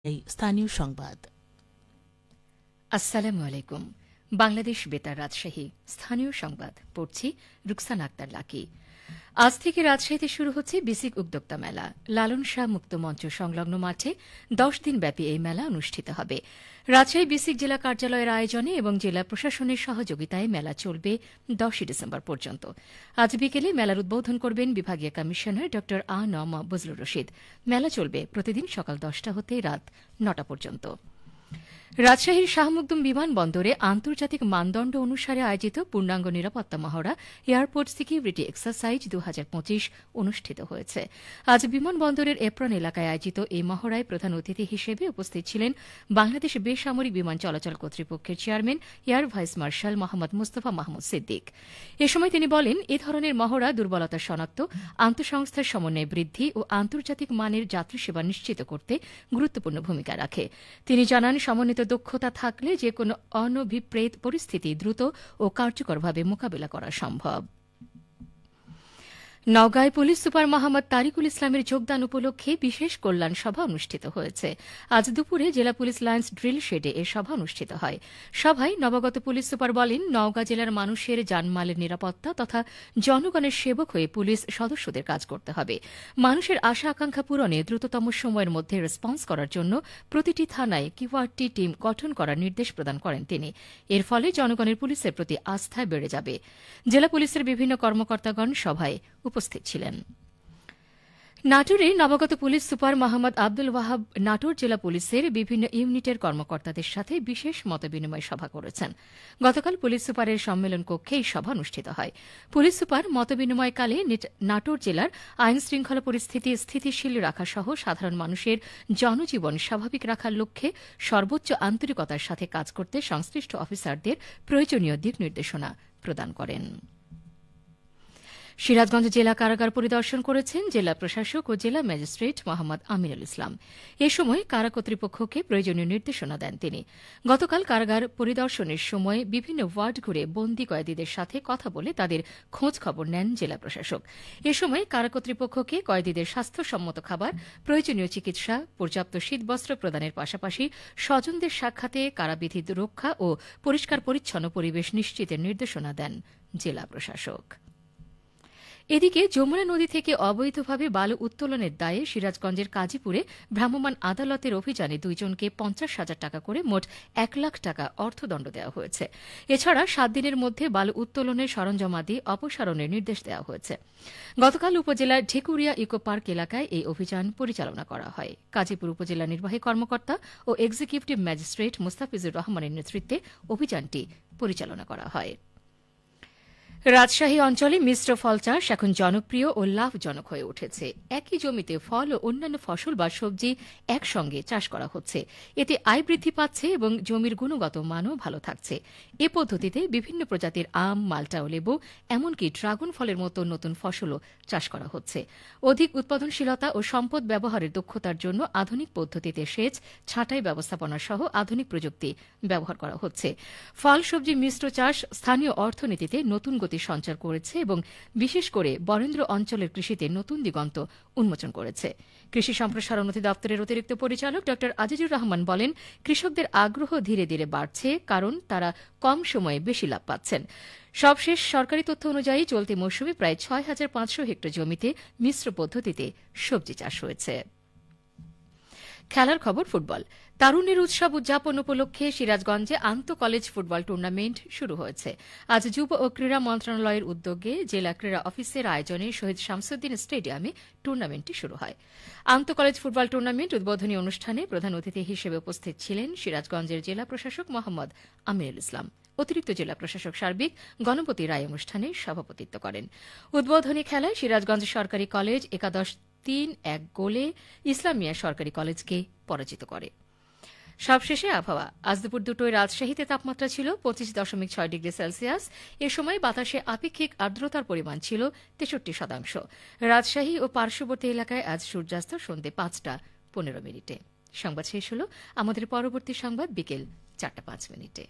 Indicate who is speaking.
Speaker 1: এই স্থানীয় সংবাদ।
Speaker 2: আসসালামু আলাইকুম। বাংলাদেশ বেতার রাজশাহী স্থানীয় সংবাদ পড়ছি রুকসানা আক্তার লাকি। আজ থেকে রাজশাহীতে শুরু হচ্ছে বিসিক উদ্যোক্তা মেলা। লালন শাহ মুক্ত মঞ্চ সংলগ্ন মাঠে 10 দিনব্যাপী এই মেলা অনুষ্ঠিত হবে। রাজশাহী বিসিক জেলা কার্যালয়ের আয়োজনে এবং জেলা প্রশাসনের সহযোগিতায় মেলা চলবে 10 ডিসেম্বর পর্যন্ত। আজ বিকেলে মেলার উদ্বোধন করবেন বিভাগীয় কমিশনার ড আ ন ম বজলুর রশিদ। মেলা চলবে প্রতিদিন সকাল 10টা হতে রাত 9টা পর্যন্ত। রাজশাহীর শাহ মখদুম বিমানবন্দরে আন্তর্জাতিক মানদণ্ড অনুসারে আয়োজিত পূর্ণাঙ্গ নিরাপত্তা মহড়া এয়ারপোর্ট সিকিউরিটি এক্সারসাইজ 2025 অনুষ্ঠিত হয়েছে। আজ বিমানবন্দরের এপ্রন এলাকায় আয়োজিত এই মহড়ায় প্রধান অতিথি হিসেবে উপস্থিত ছিলেন বাংলাদেশ বেসামরিক বিমান চলাচল কর্তৃপক্ষের chairman air vice marshal Mohammad Mustafa Mahmud Siddique. এ সময় তিনি বলেন, এ ধরনের মহড়া দুর্বলতা শনাক্ত, আন্তঃসংস্থার সমন্বয় বৃদ্ধি ও আন্তর্জাতিক মানের যাত্রী সেবা নিশ্চিত করতে গুরুত্বপূর্ণ ভূমিকা রাখে। তিনি জানান, সমন্বিত দক্ষতা থাকলে যে কোনো অনভিপ্রেত পরিস্থিতি দ্রুত ও কার্যকরভাবে মোকাবিলা করা সম্ভব। নওগাঁয় পুলিশ সুপার মোহাম্মদ তারিকুল ইসলামের যোগদান উপলক্ষে বিশেষ কল্যাণ সভা অনুষ্ঠিত হয়েছে। আজ দুপুরে জেলা পুলিশ লাইন্স ড্রিল শেডে এ সভা অনুষ্ঠিত হয়। সভায় নবাগত পুলিশ সুপার বলেন, নওগাঁ জেলার মানুষের জানমালের নিরাপত্তা তথা জনগণের সেবক হয়ে পুলিশ সদস্যদের কাজ করতে হবে। মানুষের আশা আকাঙ্ক্ষা পূরণে দ্রুততম সময়ের মধ্যে রেসপন্স করার জন্য প্রতিটি থানায় কিউআরটি টিম গঠন করার নির্দেশ প্রদান করেন তিনি। এর ফলে জনগণের পুলিশের প্রতি আস্থা বেড়ে যাবে। জেলা পুলিশের বিভিন্ন কর্মকর্তাগণ সভায় উপস্থিত ছিলেন। নাটোরে নবাগত পুলিশ সুপার মোহাম্মদ আব্দুল ওয়াহাব নাটোর জেলা পুলিশের বিভিন্ন ইউনিটের কর্মকর্তাদের সাথে বিশেষ মতবিনিময় সভা করেছেন। গতকাল পুলিশ সুপারের সম্মেলন কক্ষে এই সভা অনুষ্ঠিত হয়। পুলিশ সুপার মতবিনিময়কালে নাটোর জেলার আইন শৃঙ্খলা পরিস্থিতি স্থিতিশীল রাখা সহ সাধারণ মানুষের জনজীবন স্বাভাবিক রাখার লক্ষ্যে সর্বোচ্চ আন্তরিকতার সাথে কাজ করতে সংশ্লিষ্ট অফিসারদের প্রয়োজনীয় দিক নির্দেশনা প্রদান করেন। সিরাজগঞ্জ জেলা কারাগার পরিদর্শন করেছেন জেলা প্রশাসক ও জেলা ম্যাজিস্ট্রেট মোহাম্মদ আমিনুল ইসলাম। এ সময় কারা কর্তৃপক্ষকে প্রয়োজনীয় নির্দেশনা দেন তিনি। গতকাল কারাগার পরিদর্শনের সময় বিভিন্ন ওয়ার্ড ঘুরে বন্দী কয়েদিদের সাথে কথা বলে তাদের খোঁজ খবর নেন জেলা প্রশাসক। এ সময় কারা কর্তৃপক্ষকে কয়েদিদের স্বাস্থ্যসম্মত খাবার, প্রয়োজনীয় চিকিৎসা, পর্যাপ্ত শীতবস্ত্র প্রদানের পাশাপাশি স্বজনদের সাক্ষাতে কারাবিধি রক্ষা ও পরিষ্কার পরিচ্ছন্ন পরিবেশ নিশ্চিতের নির্দেশনা দেন জেলা প্রশাসক। এদিকে যমুনা নদী থেকে অবৈধভাবে বালু উত্তোলনের দায়ে সিরাজগঞ্জের কাজীপুরে ভ্রাম্যমাণ আদালতের অভিযানে 2 জনকে 50,000 টাকা করে মোট 1 লাখ টাকা অর্থদণ্ড দেওয়া হয়েছে। এছাড়া 7 দিনের মধ্যে বালু উত্তোলনের সরঞ্জামাদি অপসারণের নির্দেশ দেওয়া হয়েছে। গতকাল উপজেলার ঢেকুরিয়া ইকো পার্ক এলাকায় এই অভিযান পরিচালনা করা হয়। কাজীপুর উপজেলা নির্বাহী কর্মকর্তা ও এক্সিকিউটিভ ম্যাজিস্ট্রেট মুস্তাফিজুর রহমানের নেতৃত্বে অভিযানটি পরিচালনা করা হয়। রাজশাহী অঞ্চলে মিশ্র ফল চাষ এখন জনপ্রিয় ও লাভজনক হয়ে উঠেছে। একই জমিতে ফল ও অন্যান্য ফসল বা সবজি একসঙ্গে চাষ করা হচ্ছে। এতে আয় বৃদ্ধি পাচ্ছে এবং জমির গুণগত মানও ভালো থাকছে। এ পদ্ধতিতে বিভিন্ন প্রজাতির আম, মাল্টা ও লেবু, এমনকি ড্রাগন ফলের মতো নতুন ফসলও চাষ করা হচ্ছে। অধিক উৎপাদনশীলতা ও সম্পদ ব্যবহারের দক্ষতার জন্য আধুনিক পদ্ধতিতে সেচ, ছাঁটাই ব্যবস্থাপনা সহ আধুনিক প্রযুক্তি ব্যবহার করা হচ্ছে। ফল সবজি মিশ্র চাষ স্থানীয় অর্থনীতিতে নতুন সঞ্চার করেছে এবং বিশেষ করে বরেন্দ্র অঞ্চলের কৃষিতে নতুন দিগন্ত উন্মোচন করেছে। কৃষি সম্প্রসারণ অধিদপ্তরের অতিরিক্ত পরিচালক ড আজিজুর রহমান বলেন, কৃষকদের আগ্রহ ধীরে ধীরে বাড়ছে, কারণ তারা কম সময়ে বেশি লাভ পাচ্ছেন। সবশেষ সরকারি তথ্য অনুযায়ী চলতি মৌসুমে প্রায় 6,500 হেক্টর জমিতে মিশ্র পদ্ধতিতে সবজি চাষ হয়েছে। খেলার খবর ফুটবল। তারুণ্যের উৎসব উদযাপন উপলক্ষে সিরাজগঞ্জে আন্তঃ কলেজ ফুটবল টুর্নামেন্ট শুরু হয়েছে। আজ যুব ও ক্রীড়া মন্ত্রণালয়ের উদ্যোগে জেলা ক্রীড়া অফিসের আয়োজনে শহীদ শামসুদ্দিন স্টেডিয়ামে টুর্নামেন্টটি শুরু হয়। আন্তঃ কলেজ ফুটবল টুর্নামেন্ট উদ্বোধনী অনুষ্ঠানে প্রধান অতিথি হিসেবে উপস্থিত ছিলেন সিরাজগঞ্জের জেলা প্রশাসক মোহাম্মদ আমিনুল ইসলাম। অতিরিক্ত জেলা প্রশাসক সার্বিক গণপতি রায় অনুষ্ঠানে সভাপতিত্ব করেন। উদ্বোধনী খেলায় সিরাজগঞ্জ সরকারি কলেজ 11-3-1 গোলে ইসলামিয়া সরকারি কলেজকে পরাজিত করে। সবশেষে আবহাওয়া। আজ দুপুর 2টায় রাজশাহীতে তাপমাত্রা ছিল 25.6 ডিগ্রি সেলসিয়াস। এ সময় বাতাসে আপেক্ষিক আর্দ্রতার পরিমাণ ছিল 63%। রাজশাহী ও পার্শ্ববর্তী এলাকায় আজ সূর্যাস্ত সন্ধ্যে 5:15 সংবাদ শেষ হল। আমাদের পরবর্তী সংবাদ বিকেল 4:05।